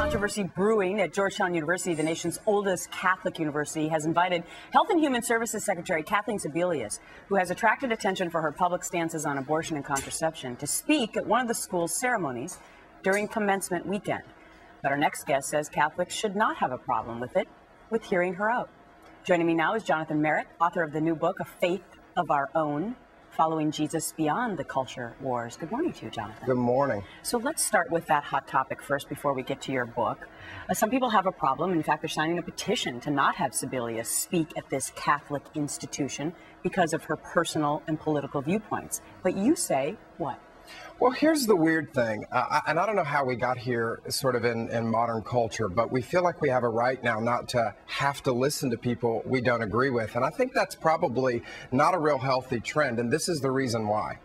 Controversy brewing at Georgetown University, the nation's oldest Catholic university, has invited Health and Human Services Secretary Kathleen Sebelius, who has attracted attention for her public stances on abortion and contraception, to speak at one of the school's ceremonies during commencement weekend. But our next guest says Catholics should not have a problem with hearing her out. Joining me now is Jonathan Merritt, author of the new book, A Faith of Our Own, Following Jesus Beyond the Culture Wars. Good morning to you, Jonathan. Good morning. So let's start with that hot topic first before we get to your book. Some people have a problem. In fact, they're signing a petition to not have Sebelius speak at this Catholic institution because of her personal and political viewpoints. But you say what? Well, here's the weird thing, and I don't know how we got here sort of in modern culture, but we feel like we have a right now not to have to listen to people we don't agree with. And I think that's probably not a real healthy trend, and this is the reason why.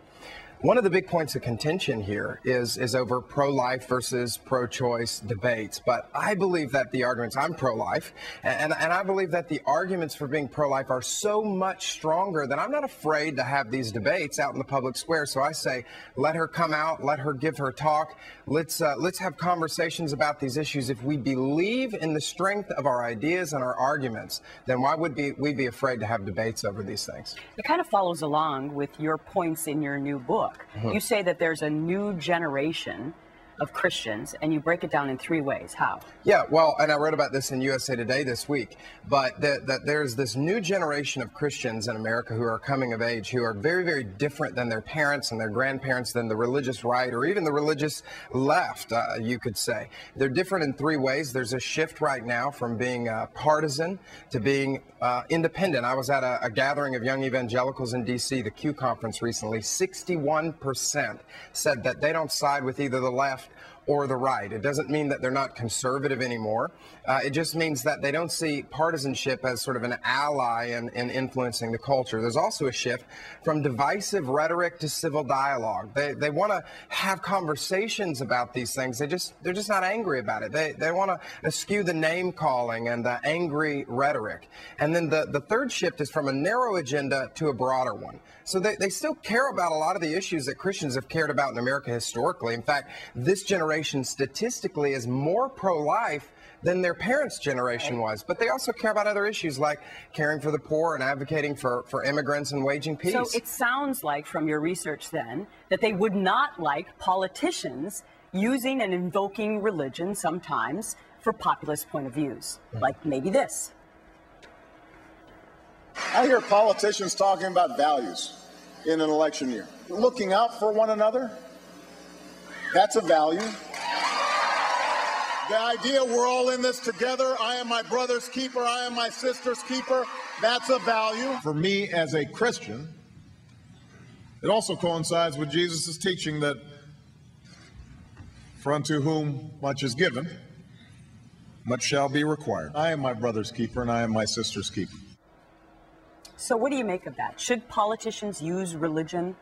One of the big points of contention here is over pro-life versus pro-choice debates. But I believe that the arguments, I'm pro-life, and I believe that the arguments for being pro-life are so much stronger that I'm not afraid to have these debates out in the public square. So I say, let her come out, let her give her talk. Let's have conversations about these issues. If we believe in the strength of our ideas and our arguments, then why would we be afraid to have debates over these things? It kind of follows along with your points in your new book. You say that there's a new generation of Christians, and you break it down in three ways. How? Yeah, well, and I wrote about this in USA Today this week, but that there's this new generation of Christians in America who are coming of age, who are very, very different than their parents and their grandparents, than the religious right, or even the religious left, you could say. They're different in three ways. There's a shift right now from being partisan to being independent. I was at a gathering of young evangelicals in D.C., the Q conference recently. 61% said that they don't side with either the left or the right. It doesn't mean that they're not conservative anymore. It just means that they don't see partisanship as sort of an ally in influencing the culture. There's also a shift from divisive rhetoric to civil dialogue. They want to have conversations about these things. They're just not angry about it. They want to eschew the name calling and the angry rhetoric. And then the third shift is from a narrow agenda to a broader one. So they still care about a lot of the issues that Christians have cared about in America historically. In fact, this generation statistically is more pro-life than their parents' generation was. But they also care about other issues like caring for the poor and advocating for immigrants and waging peace. So it sounds like from your research then that they would not like politicians using and invoking religion sometimes for populist point of views, like maybe this. I hear politicians talking about values in an election year. Looking out for one another, that's a value. The idea we're all in this together, I am my brother's keeper, I am my sister's keeper, that's a value. For me as a Christian, it also coincides with Jesus' teaching that for unto whom much is given, much shall be required. I am my brother's keeper and I am my sister's keeper. So what do you make of that? Should politicians use religion?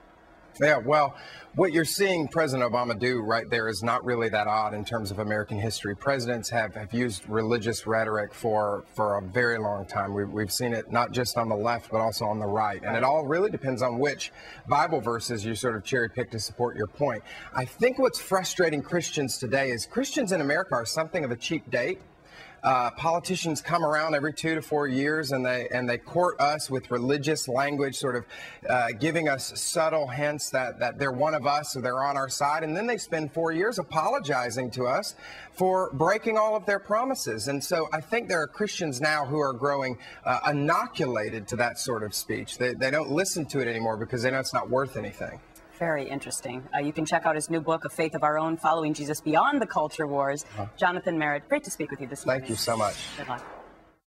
Yeah, well, what you're seeing President Obama do right there is not really that odd in terms of American history. Presidents have used religious rhetoric for a very long time. We've seen it not just on the left, but also on the right. And it all really depends on which Bible verses you sort of cherry pick to support your point. I think what's frustrating Christians today is Christians in America are something of a cheap date. Politicians come around every 2 to 4 years and they court us with religious language, sort of giving us subtle hints that they're one of us or they're on our side. And then they spend 4 years apologizing to us for breaking all of their promises. And so I think there are Christians now who are growing inoculated to that sort of speech. They don't listen to it anymore because they know it's not worth anything. Very interesting. You can check out his new book, A Faith of Our Own, Following Jesus Beyond the Culture Wars. Jonathan Merritt, great to speak with you this morning. Thank you so much. Good luck.